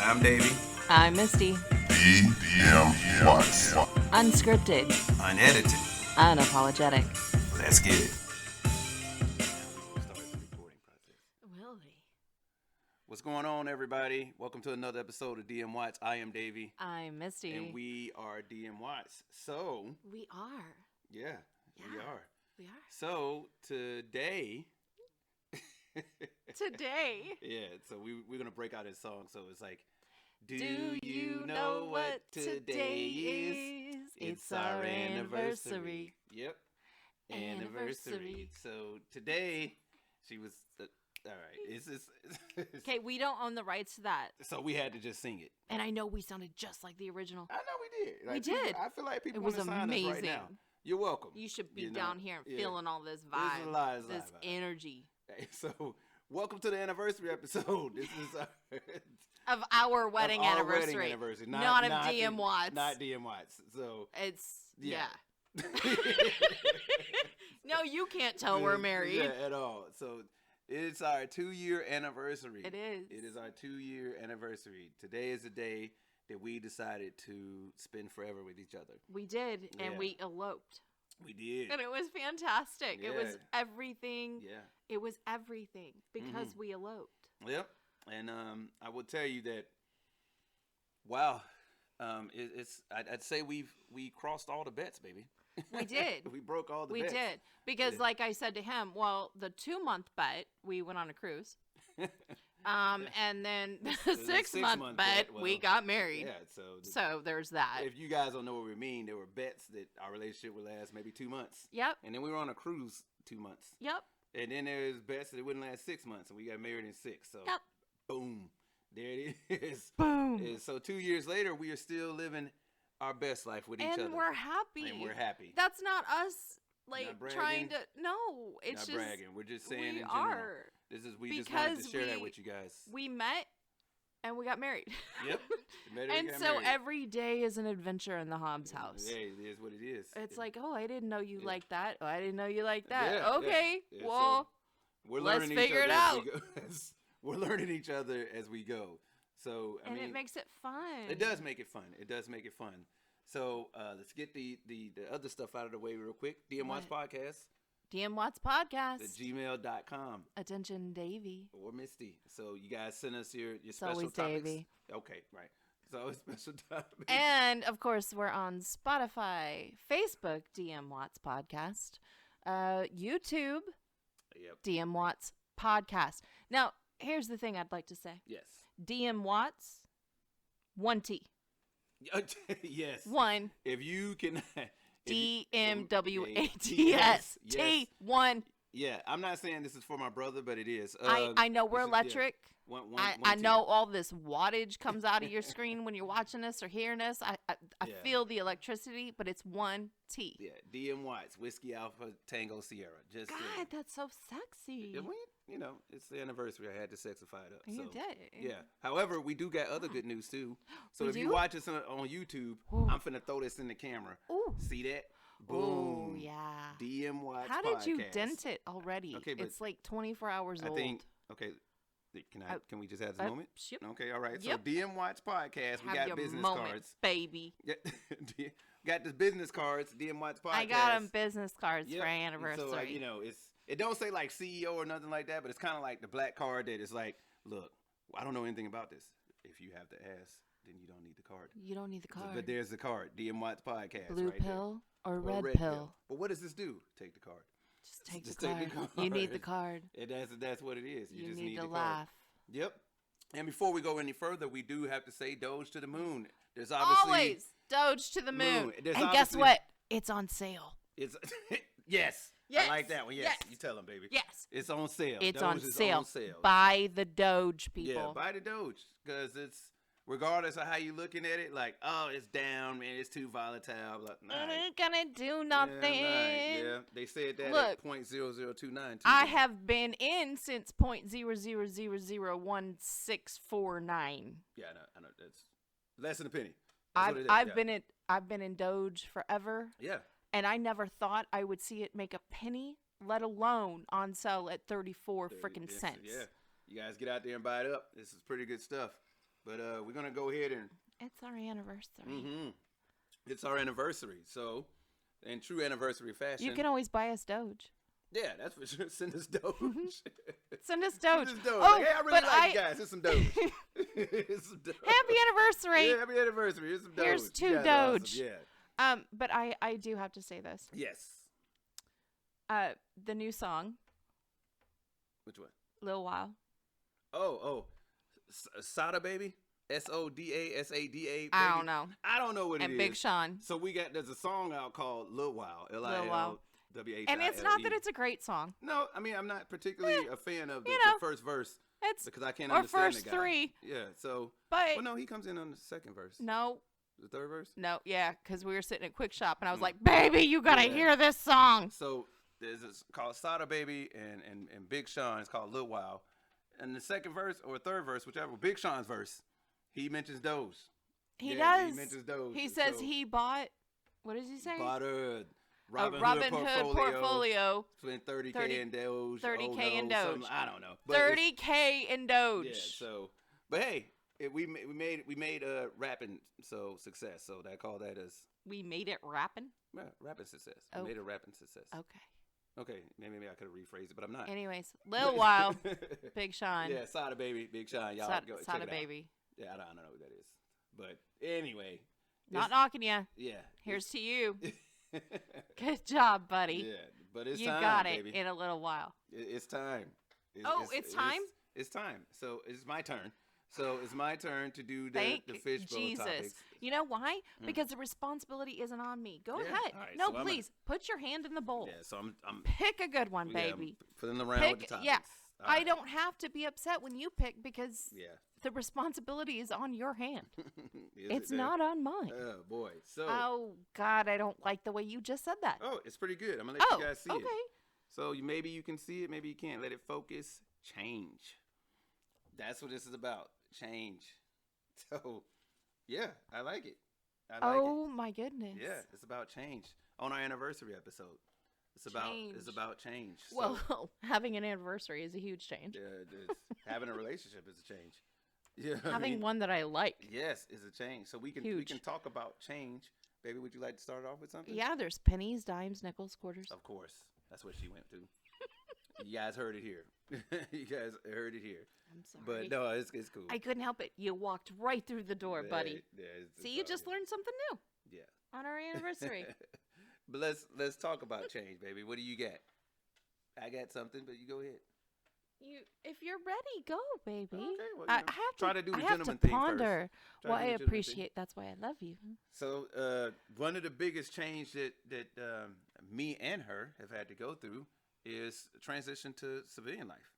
I'm Davey. I'm Misty. DM Watts. Unscripted. Unedited. Unapologetic. Let's get it. Will we? What's going on, everybody? Welcome to another episode of DM Watts. I am Davey. I'm Misty. And we are DM Watts. So, We are. yeah, we are. We are. So, today... Today. Yeah, so we're going to break out his song. So, it's like... Do you know what today is? It's our anniversary. Yep. Anniversary. So, today, she was... all right. It's Okay, we don't own the rights to that. So, we had to just sing it. And I know we sounded just like the original. I know we did. We did. I feel like people It was want to sign amazing. us right now. You're welcome. You should be You know? down here and Yeah. feeling all this This vibe. is a live this vibe. energy. Hey, so, welcome to the anniversary episode. This is Of our wedding our anniversary. Wedding anniversary. Not of DM Watts. Not DM Watts. So, It's, yeah. No, you can't tell we're married. Yeah, at all. So, it's our 2-year anniversary. It is. It is our 2-year anniversary. Today is the day that we decided to spend forever with each other. We did, and Yeah. we eloped. We did. And it was fantastic. It was Yeah. everything. Yeah. It was everything because we eloped. Yep. And I will tell you that, wow, I'd say we crossed all the bets, baby. We did. We broke all the We bets. did. Because Yeah. like I said to him, well, the 2-month bet, we went on a cruise. And then the There's a 6-month 6-month bet, bet, we well, got married. Yeah, So there's that. if you guys don't know what we mean, there were bets that our relationship would last maybe 2 months. Yep. And then we were on a cruise 2 months. Yep. And then there's bets that it wouldn't last 6 months, and we got married in 6. So, Yep. boom, there it is. Boom. And so 2 years later, we are still living our best life with each other. And we're happy. And we're happy. That's not us like Not bragging. trying to no, it's Not just bragging. We're just saying we in general. are. We just wanted to Because share that we- with you guys. We met and we got married. Yep. Met her And got so married. every day is an adventure in the Hobbs house. Yeah, it is what it is. It's Yeah. like, oh, I didn't know you Yeah. liked that. Oh, I didn't know you liked that. Yeah, Okay, yeah. Yeah, well, we're let's learning figure each it other out. As we go. We're learning each other as we go. So I and mean, it makes it fun. it does make it fun. It does make it fun. So let's get the other stuff out of the way real quick. DM Watts Podcast, DM Watts Podcast. the gmail.com, Attention, Davey. or Misty. So you guys send us your It's special always topics. Davey. Okay, right. It's always special topics. And of course, we're on Spotify, Facebook, DM Watts Podcast, YouTube, Yep. DM Watts Podcast. Now, here's the thing I'd like to say. Yes. DM Watts, 1T. Yes. 1 If you can. DMWATS. Yes. T1. Yeah, I'm not saying this is for my brother, but it is. I know we're this is- yeah. electric. I know all this wattage comes out of your screen when you're watching us or hearing us. I Yeah. feel the electricity, but it's 1T. Yeah, DM Watts, Whiskey Alpha Tango Sierra. Just God, that's so sexy. you know, it's the anniversary. I had to sexify it up. You so, did. Yeah. However, we do got other good news too. So We if you do? watch us on YouTube, Ooh. I'm finna throw this in the camera. Ooh. See that? Ooh, Boom. yeah. DM Watts. How did you Podcast. dent it already? Okay, but it's like 24 hours I old. think. Okay. Can we just have this moment? Yep. Okay. All right. Yep. So DM Watts Podcast. We Have got your business moment, cards. baby. Yeah. got the business cards. DM Watts Podcast. I got them business cards Yep. for And anniversary. So, you know, it don't say like CEO or nothing like that, but it's kind of like the black card that is like, look, I don't know anything about this. If you have to ask, then you don't need the card. You don't need the card. But there's the card, DM Watts Podcast. Blue right pill or there. red, Or pill. But what does this do? Take the card. Just take Just the take card. the card. You need the card. That's what it is. You just need to the card. laugh. Yep. And before we go any further, we do have to say Doge to the moon. There's obviously Always Doge to the moon. There's And guess obviously- what? It's on sale. It's yes. Yes. I like that one. Yes. Yes. You tell them, baby. Yes. It's on sale. It's Doge on is sale. on sale. Buy the Doge, people. Yeah, buy the Doge because it's regardless of how you looking at it, like, oh, it's down, man, it's too volatile. Like, nah. It ain't gonna do nothing. Yeah, they said that Look, at 0.0029. I have been in since 0.00001649. Yeah, I know. That's less than a penny. That's what it is, I've been in Doge forever, Yeah. and I never thought I would see it make a penny, let alone on sale at 34 freaking cents. Yeah. You guys get out there and buy it up. This is pretty good stuff. But we're gonna go ahead and It's our anniversary. it's our anniversary. So, in true anniversary fashion, You can always buy us Doge. yeah, that's for sure. Send us Doge. Send us Doge. Send us Doge. Oh, Like, hey, I really but like you guys. Here's some Doge. Here's some Doge. Happy anniversary. Yeah, happy anniversary. Here's some Doge. Here's You 2 guys are awesome. Doge. Yeah. But I do have to say this. Yes. The new song, Which one? Lil While. Oh. Sada Baby? SODASADA. I don't know. I don't know what it is. And Big Sean. So there's a song out called Lil While. Lil While. LILWHILE. And it's not that it's a great song. No, I mean, I'm not particularly a fan of the first verse It's because I can't or understand first the guy. 3. Yeah, so. But Well, no, he comes in on the second verse. no, The third verse? yeah, because we were sitting at Quick Shop and I was like, baby, you gotta Yeah. hear this song. So there's this called Sada Baby and Big Sean. It's called Lil While. And the second verse or third verse, whichever, Big Sean's verse, he mentions Doge. He Yeah, does. He mentions Doge. He And says so he bought, what does he say? bought a Robin Hood portfolio. Spent 30K 30 in Doge. 30K in something, Doge. I don't know. But 30K in Doge. Yeah, so, but hey, we made rapping so success. So I call that as We made it rapping. rapping success. Oh. We made a rapping success. Okay. Okay, maybe I could have rephrased it, but I'm not. Anyways, Lil While, Big Sean. Yeah, Sada Baby, Big Sean. Y'all go check Sada it out. Baby. Yeah, I don't know what that is, but anyway. Not it's- knocking you. Yeah. Here's to you. Good job, buddy. Yeah, but it's You time, got it baby. in a little while. It's time. It's time? It's time. So it's my turn. So it's my turn to do the Thank fishbowl Jesus. topics. You know why? Because the responsibility isn't on me. Go Yeah, ahead. all right, No, so I'm please. Put your hand in the bowl. Yeah, so I'm Pick a good one, yeah, baby. I'm fiddling around with the topics. Yeah. All I right. don't have to be upset when you pick because Yeah. the responsibility is on your hand. Is It's it now? not on mine. Oh boy. So Oh, God, I don't like the way you just said that. oh, it's pretty good. I'm gonna let Oh, you guys see okay. it. So maybe you can see it, maybe you can't. Let it focus. Change. That's what this is about. Change. So, yeah, I like it. I like Oh, my goodness. it. Yeah, it's about change. On our anniversary episode, it's Change. about change. So, Well, having an anniversary is a huge change. having a relationship is a change. Yeah, I Having mean, one that I like. yes, is a change. So we can Huge. talk about change. Baby, would you like to start off with something? Yeah, there's pennies, dimes, nickels, quarters. Of course. That's what she went through. You guys heard it here. You guys heard it here. I'm sorry. But no, it's cool. I couldn't help it. You walked right through the door, buddy. Yeah, See, you just learned something new Yeah. on our anniversary. But let's talk about change, baby. What do you got? I got something, but you go ahead. If you're ready, go, baby. Okay, well, I you know, have try to to do the I have to gentleman thing first. ponder. Try Well, to I do the gentleman thing. appreciate. That's why I love you. So one of the biggest change that me and her have had to go through is transition to civilian life.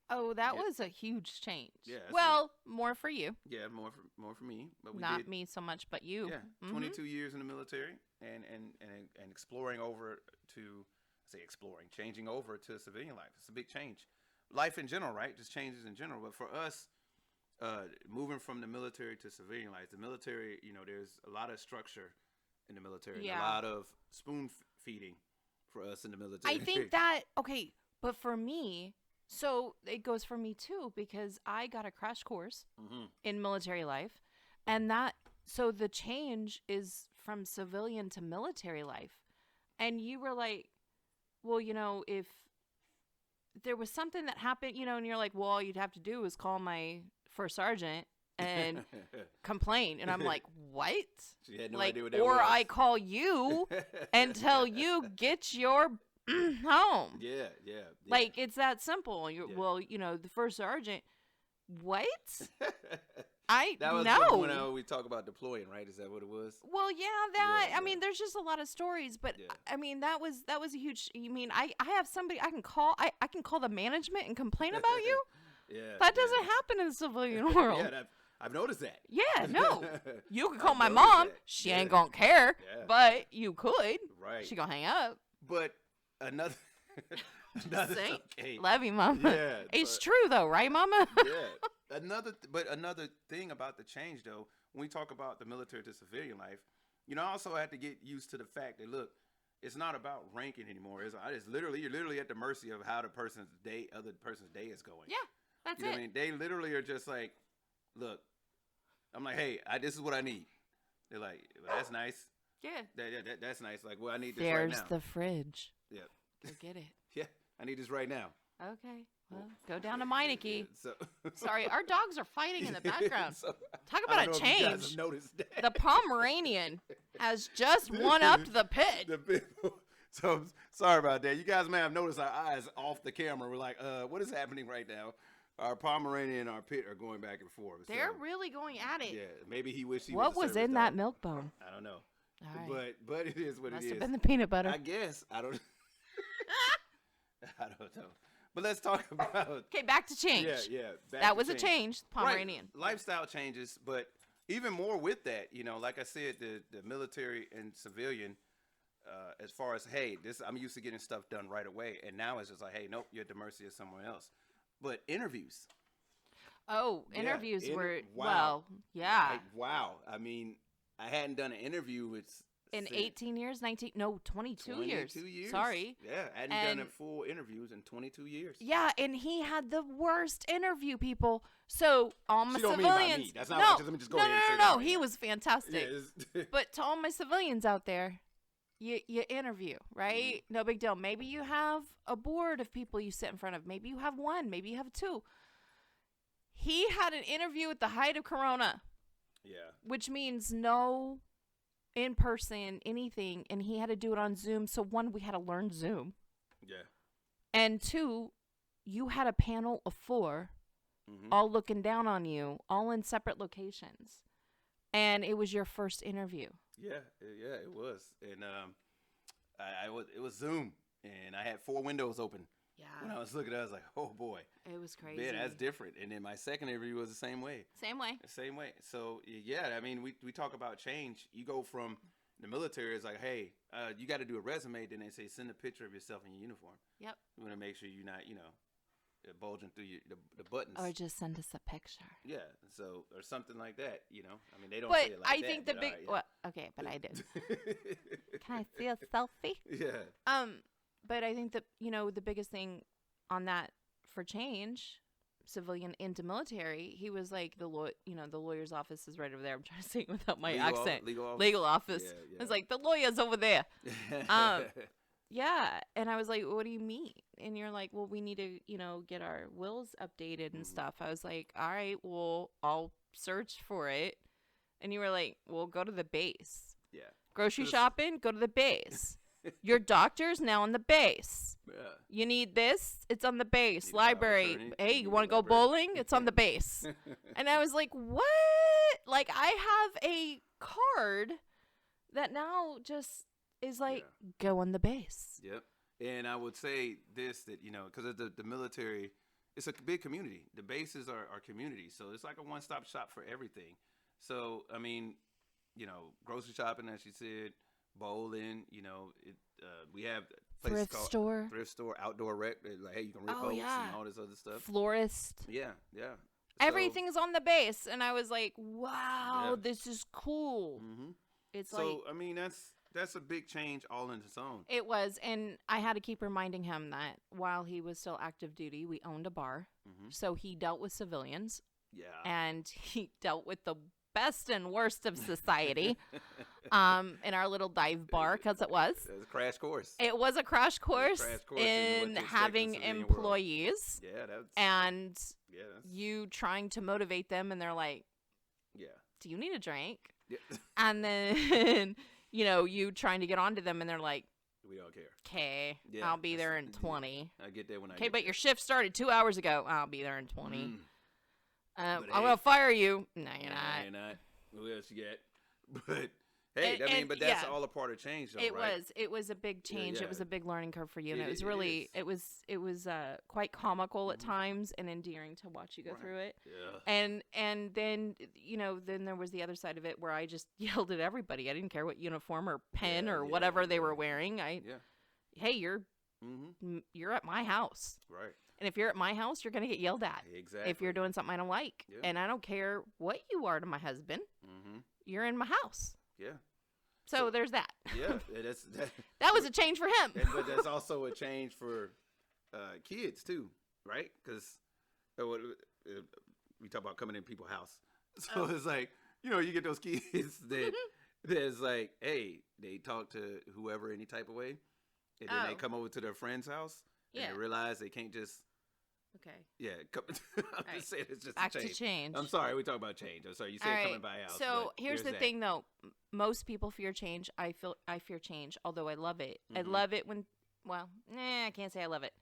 Oh, that Yeah. was a huge change. Yeah, that's Well, more for you, Yeah, more for me, but we not did. me so much, but you. Yeah, Mhm. 22 years in the military and exploring over to changing over to civilian life. It's a big change. Life in general, right? Just changes in general. But for us, moving from the military to civilian life, the military, there's a lot of structure in the military, and Yeah. a lot of spoon feeding for us in the military. I think that okay, but for me, so it goes for me too because I got a crash course Mhm. in military life, and so the change is from civilian to military life, and you were like, well, if there was something that happened, and you're like, well, all you'd have to do is call my first sergeant and complain, and I'm like, what? She had no Like, idea what that or was. I call you and tell you get your home. Yeah. Like it's that simple. Yeah. Well, the first sergeant. What? I That was no. when we talk about deploying, right? Is that what it was? Well, yeah, that. Yeah, I mean, there's just a lot of stories, but Yeah. I mean, that was a huge. You mean I have somebody I can call. I can call the management and complain about you. Yeah. That doesn't happen in the civilian world. Yeah, I've noticed that. Yeah, no. You can call I've my noticed mom. that. She Yeah. ain't gonna care, Yeah. but you could. Right. She gonna hang up. But another See? okay. Love you, mama. Yeah, It's but- true though, right, mama? Yeah. Another thing about the change though, when we talk about the military to civilian life, I also had to get used to the fact that look, it's not about ranking anymore. It's literally you're literally at the mercy of how other person's day is going. Yeah, that's You know it. what I mean? They literally are just like, look, I'm like, hey, this is what I need. They're like, well, that's nice. Yeah. That's nice. Like, well, I need this There's right now. the fridge. Yeah. Go get it. Yeah, I need this right now. Okay. Well, go down to Meineke. So, Sorry, our dogs are fighting in the background. so, Talk I about don't a know if you guys change. have noticed that. The Pomeranian has just one-upped the pit. The people. So I'm sorry about that. You guys may have noticed our eyes off the camera. We're like, what is happening right now? Our Pomeranian and our pit are going back and forth. They're So, really going at it. yeah, maybe he wished he What was a was service in that dog. milk bone? I don't know. All right. But it is what Must it have is. been the peanut butter. I guess. I don't I don't know. But let's talk about Okay, back to change. Yeah. back That to was a change. Pomeranian. Right. Lifestyle changes, but even more with that, like I said, the military and civilian, as far as, hey, I'm used to getting stuff done right away, and now it's just like, hey, nope, you're at the mercy of someone else. But interviews. Oh, Yeah, interviews were, wow. well, yeah. Like, wow. I mean, I hadn't done an interview with In since 18 years, 22 years. 22 years. Sorry. Yeah, I hadn't done And- a full interviews in 22 years. Yeah, and he had the worst interview, people. So all my She don't mean by me. civilians. That's not no, what- let me just go no, ahead and no, say no, that no. right He now. was fantastic. Yeah, But to all my civilians out there, you interview, right? Mm-hmm. No big deal. Maybe you have a board of people you sit in front of. Maybe you have one. Maybe you have two. He had an interview at the height of Corona, yeah. which means no in person anything, and he had to do it on Zoom. So one, we had to learn Zoom, Yeah. and two, you had a panel of 4 Mm-hmm. all looking down on you, all in separate locations, and it was your first interview. Yeah, it was, and it was Zoom, and I had 4 windows open when I was looking at it. I was like, oh boy, It was crazy. man, that's different. And then my second interview was the same way, Same way. So yeah, I mean, we talk about change. You go from the military, it's like, hey, you got to do a resume. Then they say send a picture of yourself in your uniform. Yep. You want to make sure you're not, bulging through the buttons. Or just send us a picture. Yeah, so or something like that. I mean, they don't But say it like I that. think the but big. all right, Well, okay, but I did. yeah. Can I see a selfie? Yeah. But I think that the biggest thing on that for change, civilian into military, he was like the lawyer's office is right over there. I'm trying to say it without my accent. Legal office. Yeah, It's like the lawyer's over there. yeah. Yeah, and I was like, "What do you mean?" And you're like, "Well, we need to, get our wills updated and Mhm. stuff." I was like, "All right, well, I'll search for it." And you were like, "Well, go to the base. Yeah. Grocery 'Cause- shopping, go to the base. Your doctor's now on the base. Yeah. You need this, it's on the base. Need a power of Library. attorney, Hey, you you need want a to go library." bowling? It's on the base." And I was like, "What?" Like, I have a card that now just is like, go on the base. Yep. And I would say this, that, because of the military, it's a big community. The bases are community. So it's like a one-stop shop for everything. So, I mean, grocery shopping, as you said, bowling, we have places Thrift called store. thrift store, outdoor rec. Like, hey, you can rip Oh, boats yeah. and all this other stuff. Florist. Yeah, yeah. Everything's on the base. And I was like, wow, Yeah. this is cool. Mm-hmm. It's So, like, I mean, that's a big change all in its own. it was. And I had to keep reminding him that while he was still active duty, we owned a bar. Mm-hmm. So he dealt with civilians Yeah. and he dealt with the best and worst of society in our little dive bar, because it was. It was a crash course. It was a crash course, crash course in what in to expect in having the civilian world. employees Yeah, that's and that's, you trying to motivate them, and they're like, yeah. "Do you need a drink?" Yeah. And then you trying to get onto them, and they're like, We don't care. "Okay, Yeah, I'll be that's- there in 20." I get that when I Okay, get but there. your shift started 2 hours ago. I'll be there in 20. Mm. But I'm hey- gonna fire you. No, you're Nah, not. you're not. Who else you got? But hey, And- but that's yeah. all a part of change, though, It right? was. It was a big change. yeah. It was a big learning curve for you, and It it was i- it really. is. It was quite comical at Mhm. times and endearing to watch you go Right. through it. Yeah. And then then there was the other side of it where I just yelled at everybody. I didn't care what uniform or pen Yeah, or yeah, whatever they were yeah. wearing. Yeah. Hey, you're at my house, Right. and if you're at my house, you're gonna get yelled at Exactly. if you're doing something I don't like. Yeah. And I don't care what you are to my husband. Mm-hmm. You're in my house. Yeah. So So- there's that. Yeah. that's that. That was a change for him. But that's also a change for kids too, right? Because we talk about coming in people's house. So it's like, you get those kids that that's like, hey, they talk to whoever any type of way, and then they Oh. come over to their friend's house, and Yeah. they realize they can't just, Okay. come, I'm Right. just saying it's just Back a to change. change. I'm sorry, we talk about change. I'm sorry, you said All coming by house. So but here's the that. thing, though. Most people fear change. I fear change, although I love it. I Mhm. love it when. Well, I can't say I love it.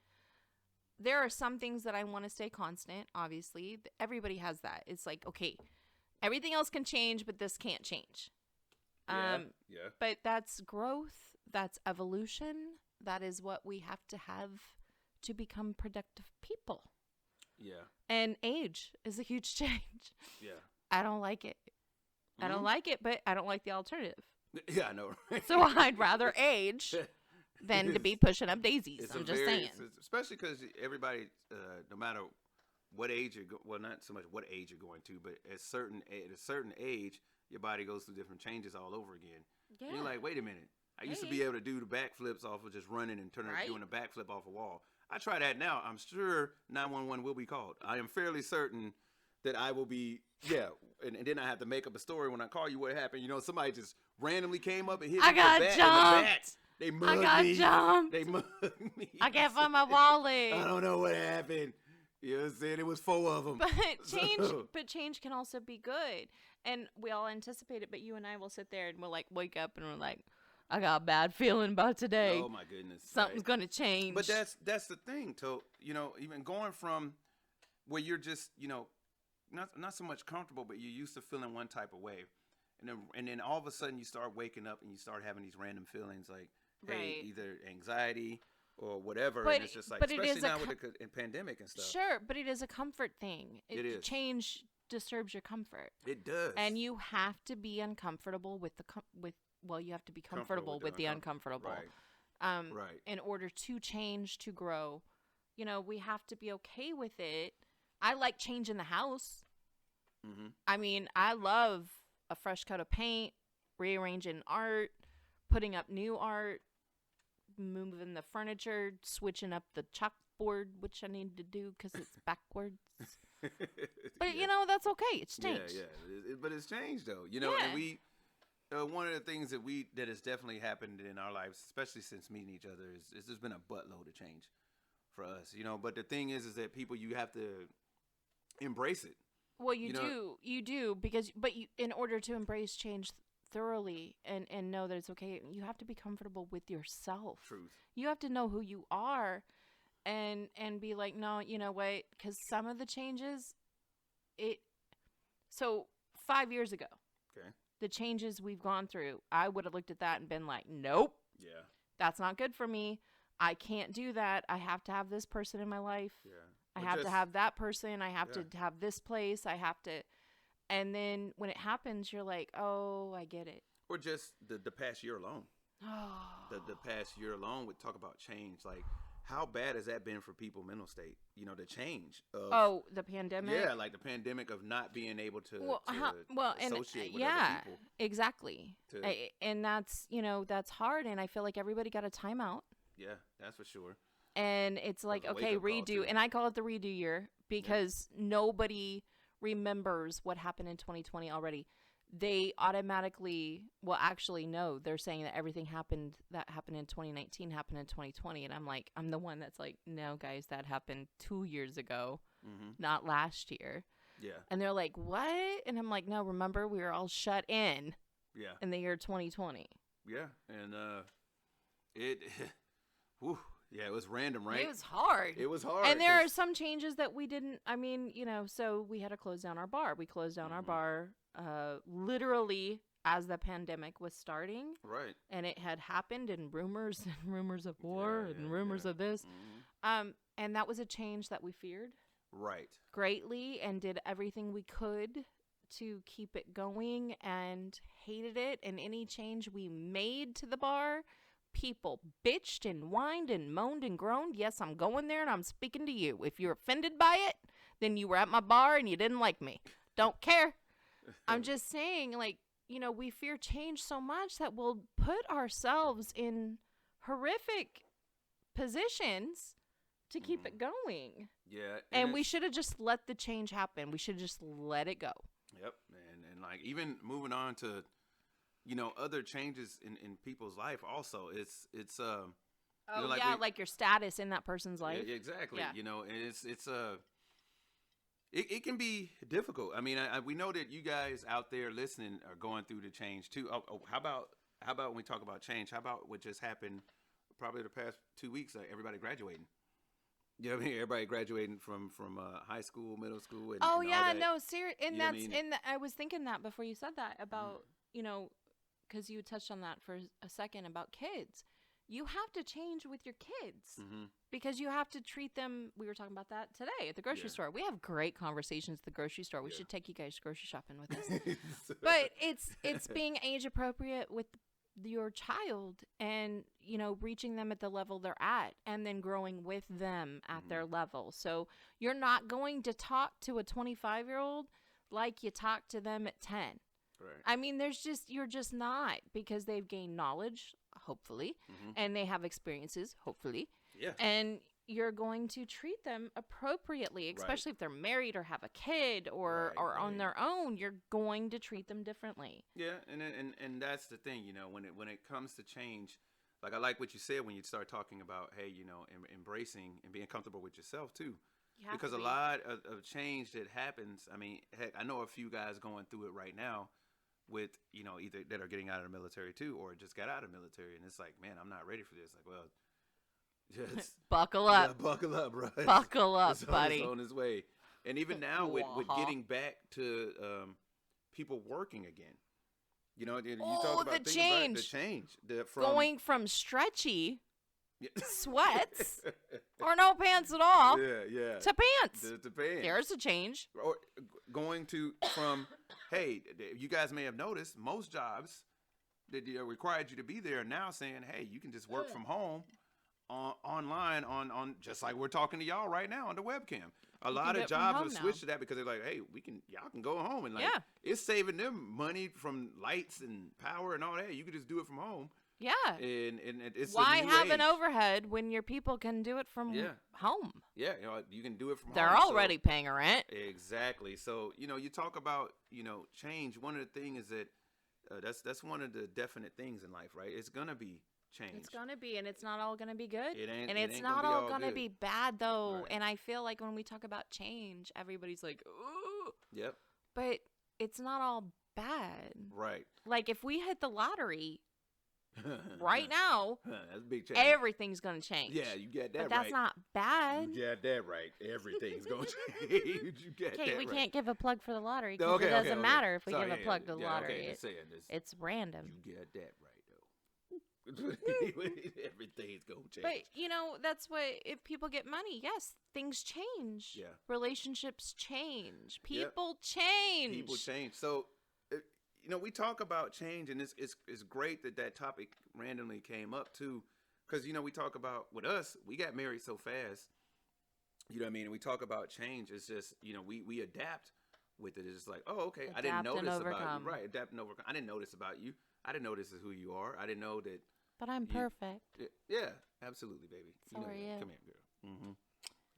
There are some things that I want to stay constant. Obviously, everybody has that. It's like, okay, everything else can change, but this can't change. Yeah, yeah. But that's growth. That's evolution. That is what we have to become productive people. Yeah, And age is a huge change. yeah. I don't like it. I don't Mhm. like it, but I don't like the alternative. Yeah, I know. Right? So I'd rather age than to be pushing up daisies. It's I'm just saying. especially because everybody, no matter what age well, not so much what age you're going to, but at a certain age, your body goes through different changes all over again. Yeah. And you're like, wait a minute. I used to Hey. be able to do the backflips off of just running and Right. doing a backflip off a wall. I try that now. I'm sure 911 will be called. I am fairly certain that I will be, and then I have to make up a story when I call you what happened. Somebody just randomly came up and hit me I with a got bat in the jumped. back. They I mugged got me. jumped. They mugged me. I can't find my wallet. I don't know what happened. You know what I'm saying? It was 4 of them. But change, So- change can also be good, and we all anticipate it. But you and I will sit there and we'll like wake up and we're like, I got a bad feeling about today. Oh my goodness. Something's Right. gonna change. But that's the thing, even going from where you're just, not so much comfortable, but you're used to feeling one type of way. And then all of a sudden you start waking up and you start having these random feelings like, hey, Right. either anxiety or whatever. But- and it's just like, but it especially is a now with the pandemic and stuff. Sure, but it is a comfort thing. It is. Change disturbs your comfort, It does. and you have to be uncomfortable with you have to be comfortable with the uncomfortable. Right. Right. In order to change, to grow, we have to be okay with it. I like changing the house. Mm-hmm. I mean, I love a fresh coat of paint, rearranging art, putting up new art, moving the furniture, switching up the chalkboard, which I need to do because it's backwards. But that's okay. It's changed. Yeah. But it's changed though, Yeah. and we. One of the things that has definitely happened in our lives, especially since meeting each other, is there's been a buttload of change for us, But the thing is that people, you have to embrace it. Well, you do because, in order to embrace change thoroughly and know that it's okay, you have to be comfortable with yourself. Truth. You have to know who you are, and be like, no, you know what? Because some of the changes, So 5 years ago, Okay. the changes we've gone through, I would have looked at that and been like, nope, Yeah. that's not good for me. I can't do that. I have to have this person in my life. Yeah. I Or have to just- have that person. I have Yeah. to have this place. I have to. And then when it happens, you're like, oh, I get it. Or just the past year alone. Oh, The past year alone would talk about change. Like, how bad has that been for people mental state? The change of the pandemic. yeah, like the pandemic of not being able to, and associate with yeah, other people. exactly. To- And that's that's hard. And I feel like everybody got a timeout. Yeah, that's for sure. And it's like, a okay, wake-up call, redo. too. And I call it the redo year because nobody remembers what happened in 2020 already. They automatically, actually, no, they're saying that everything that happened in 2019 happened in 2020. And I'm the one that's like, no, guys, that happened 2 years ago, Mm-hmm. not last year. Yeah. And they're like, what? And I'm like, no, remember, we were all shut in Yeah. the year 2020. Yeah. And it, whew, yeah, it was random, right? It was hard. It was hard. And there are 'cause- some changes that we didn't. I mean, so we had to close down our bar. We closed down our Mhm. bar literally as the pandemic was starting, right. and it had happened, and rumors and rumors of war Yeah, and yeah, rumors yeah. of this. Mhm. And that was a change that we feared Right. greatly and did everything we could to keep it going and hated it. And any change we made to the bar, people bitched and whined and moaned and groaned. Yes, I'm going there and I'm speaking to you. If you're offended by it, then you were at my bar and you didn't like me. Don't care. I'm just saying, we fear change so much that we'll put ourselves in horrific positions to keep it going. Yeah. And we it's- should have just let the change happen. We should just let it go. Yep. And like even moving on to, other changes in people's life also. It's Oh like yeah, like your status in that person's life. Yeah, exactly. Yeah. And it can be difficult. I mean, we know that you guys out there listening are going through the change too. How about when we talk about change? How about what just happened? Probably the past 2 weeks, everybody graduating. You know what I mean? Everybody graduating from high school, middle school, and Oh and all yeah, that. no, serious. And You know what I that's mean? I was thinking that before you said that about because you touched on that for a second about kids. You have to change with your kids Mm-hmm. because you have to treat them. We were talking about that today at the grocery Yeah. store. We have great conversations at the grocery store. We Yeah. should take you guys grocery shopping with us. But it's being age appropriate with your child and reaching them at the level they're at and then growing with them at their level. So you're not going to talk to a 25-year-old like you talk to them at 10. Right. I mean, you're just not, because they've gained knowledge, hopefully, and they have experiences, hopefully. Yeah. And you're going to treat them appropriately, especially if they're married or have a kid or Right, are on right. their own. You're going to treat them differently. Yeah, and that's the thing, when it comes to change, like I like what you said when you start talking about, hey, embracing and being comfortable with yourself too, You have because to a be. lot of change that happens. I mean, heck, I know a few guys going through it right now, with either that are getting out of the military too, or just got out of the military, and it's like, man, I'm not ready for this. Like, well, just Buckle up. yeah, buckle up, bro. Buckle up, It's buddy. on its way. And even now with Wah. getting back to people working again. You Oh, talk about the think about change. the change. From Going from stretchy Yeah. sweats or no pants at all yeah. to pants. The pants. There's a change. Or going from, hey, you guys may have noticed most jobs that required you to be there are now saying, hey, you can just work from home online on just like we're talking to y'all right now on the webcam. A lot do of it from jobs home have now. switched to that because they're like, hey, y'all can go home and like Yeah. it's saving them money from lights and power and all that. You can just do it from home. Yeah. And it's Why a new have an age. overhead when your people can do it from Yeah. home? Yeah, you can do it from They're home. So- already paying a rent. Exactly. So, you talk about, change. One of the things is that that's one of the definite things in life, right? It's going to be change. It's gonna be, and it's not all gonna be good. It ain't- and it it's ain't not gonna be all all gonna good. be bad though. Right. And I feel like when we talk about change, everybody's like, ooh, Yep. but it's not all bad. Right. Like if we hit the lottery right now, That's a big change. everything's gonna change. Yeah, you get that but that's right. not bad. You got that right. Everything's going to change. You got Okay, that we right. can't give a plug for the lottery because Okay, it doesn't okay. matter if we Sorry, give a yeah, plug to the yeah, lottery. Okay, just saying this. It's random. You got that right, though. Everything's going to change. But that's what, if people get money, yes, things change. Yeah. Relationships change. Yep. People change. People change. So, we talk about change, and it's great that topic randomly came up too, because we talk about with us, we got married so fast. You know what I mean? And we talk about change. It's just we adapt with it. It's just like, oh, okay, I didn't Adapt and notice about overcome. you. Right, adapt and overcome. I didn't notice about you. I didn't know this is who you are. I didn't know that. But I'm You- perfect. Yeah, absolutely, baby. So are that. you. Come here, girl.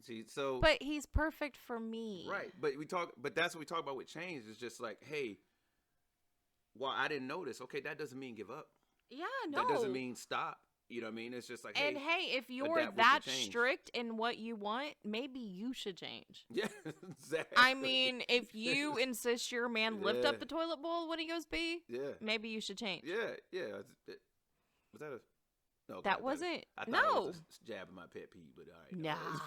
See, so But he's perfect for me. right, but that's what we talk about with change. It's just like, hey, well, I didn't notice. Okay, that doesn't mean give up. Yeah, no. That doesn't mean stop. You know what I mean? It's just like, And hey, hey, if you're adapt with the that change. strict in what you want, maybe you should change. yeah, exactly. I mean, if you insist your man lift Yeah. up the toilet bowl when he goes pee, yeah, maybe you should change. yeah. Was that a? No, That wasn't. I thought No. it was a jab at my pet peeve, but all right. Nah.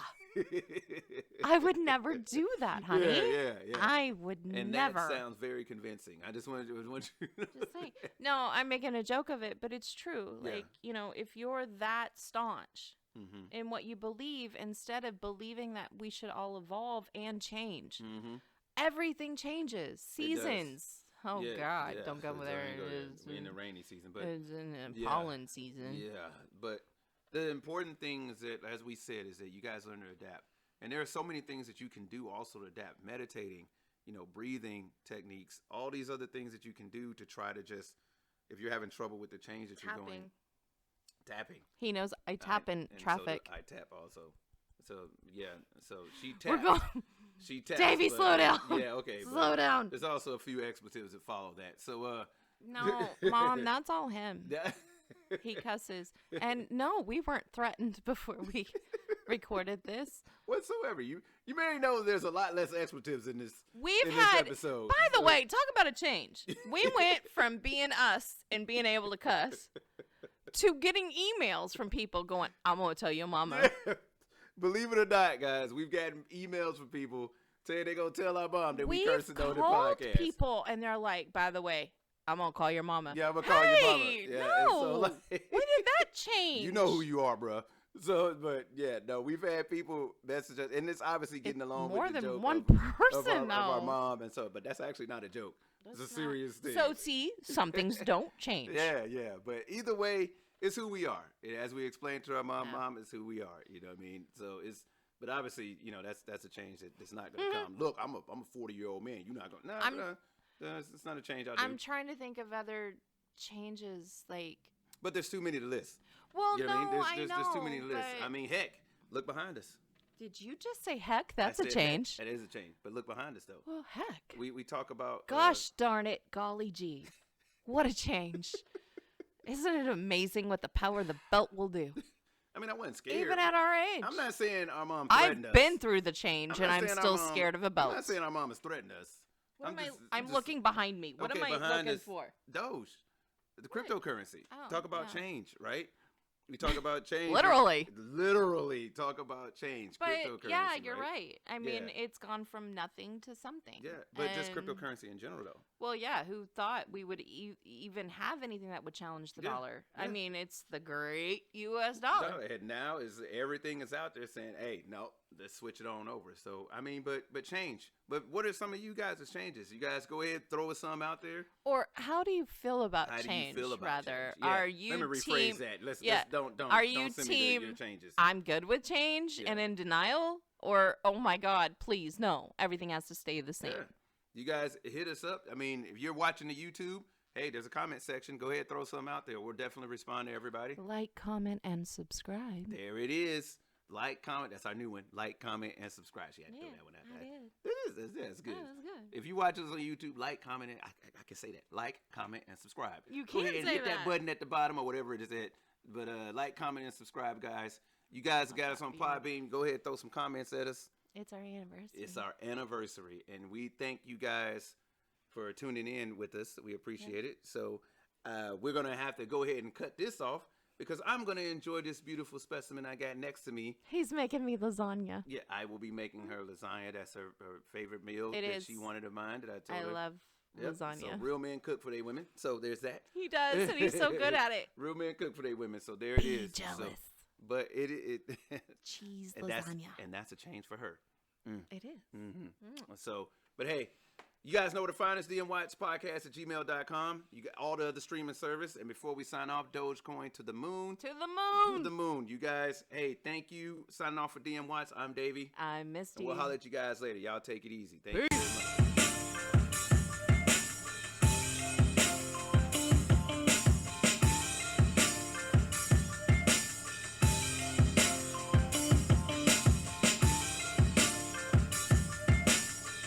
I would never do that, honey. Yeah. I would And never. that sounds very convincing. I just wanted you. Just saying. No, I'm making a joke of it, but it's true. Yeah. Like, if you're that staunch Mm-hmm. in what you believe, instead of believing that we should all evolve and change, Mm-hmm. everything changes. does. Seasons. Oh, God. Don't go So there. ain't go there. It's We're in the rainy season, but it's in the yeah. pollen season. yeah. But the important thing is that, as we said, is that you guys learn to adapt, and there are so many things that you can do also to adapt. Meditating, breathing techniques, all these other things that you can do to try to just, if you're having trouble with the change that you're going, tapping. He knows I tap in and so do traffic. I tap also. So yeah. So she taps. We're going. She taps, Davey, but- slow down. Yeah, okay. but Slow down. There's also a few expletives that follow that. So, No, Mom, that's all him. yeah. He cusses. And no, we weren't threatened before we recorded this. whatsoever. You may know there's a lot less expletives in this. We've in had, this episode. by the So- way, talk about a change. We went from being us and being able to cuss to getting emails from people going, I'm going to tell your mama. Believe it or not, guys, we've gotten emails from people saying they're gonna tell our mom that we We've cursing on the called podcast. people and they're like, by the way, I'm going to call your mama. Yeah, I'm gonna call your mama. Hey, Yeah, no. and so, like, When did that change? You know who you are, bruh. So, but yeah, no, we've had people message us, and it's obviously getting along More with the than joke one of, person, of our though. mom, and so, but that's actually not a joke. It's a That's serious thing. So see, some things don't change. Yeah, yeah. But either way, it's who we are. As we explained to our mom, Yeah. mom is who we are. You know what I mean? So it's, but obviously, that's a change that's not going to Mm-hmm. come. Look, I'm a 40-year-old man. You're not going. No, it's not a change I do. I'm trying to think of other changes, like. But there's too many to list. Well, You know no, what I mean? There's too many to list. but I mean, heck, look behind us. did you just say heck? I That's a said change. That is a change. But look behind us though. Well, heck. We talk about. Gosh darn it, golly gee, what a change! Isn't it amazing what the power of the belt will do? I mean, I wasn't scared. Even at our age. I'm not saying our mom threatened us. I've been through the change, I'm and not I'm saying our still mom- scared of a belt. I'm not saying our mom has threatened us. What am just- I'm just- looking behind me. What okay, am I behind looking us- for? Doge, the What? cryptocurrency. Oh, Talk about yeah. change, right? We talk about change. Literally. talk about change. But cryptocurrency, yeah, you're right. I mean, Yeah. it's gone from nothing to something. Yeah, but just And- cryptocurrency in general, though. Well, yeah, who thought we would even have anything that would challenge the Yeah, dollar? I yeah. mean, it's the great U.S. dollar. No, and now is everything is out there saying, "Hey, no, let's switch it on over." So I mean, but change. But what are some of you guys' changes? You guys go ahead, throw us some out there. Or how do you feel about How change? do you feel about rather, change? Yeah, are you Let me rephrase team? that. Let's yeah. don't. Are you don't send me your team, changes? I'm good with change and Yeah. in denial, or oh my God, please no, everything has to stay the same. Yeah. You guys hit us up. I mean, if you're watching the YouTube, hey, there's a comment section. Go ahead, throw something out there. We'll definitely respond to everybody. Like, comment, and subscribe. There it is. Like, comment. That's our new one. Like, comment, and subscribe. She had to throw that one out I there. did. It is. It's good. Yeah, that's good. If you watch us on YouTube, like, comment, and I can say that. Like, comment, and subscribe. You Go can ahead and say hit that that. button at the bottom or whatever it is at. But like, comment, and subscribe, guys. You guys got us on Podbean. Go ahead, throw some comments at us. It's our anniversary. It's our anniversary, and we thank you guys for tuning in with us. We appreciate it. So we're going to have to go ahead and cut this off because I'm going to enjoy this beautiful specimen I got next to me. He's making me lasagna. Yeah, I will be making her lasagna. That's her favorite meal It that is. she wanted of mine that I I told her. love Yep, lasagna. So real men cook for their women. So there's that. He does, and he's so good at it. Real men cook for their women. So there it Be is. So, jealous. but it Cheese and lasagna. that's a change for her. It is. So, but hey, you guys know where to find us, dmwatchpodcast@gmail.com. You got all the other streaming service. And before we sign off, Dogecoin to the moon. To the moon. To the moon. You guys, hey, thank you. Signing off for DM Watts. I'm Davey. I'm Misty. And we'll holler at you guys later. Y'all take it easy. Thank you.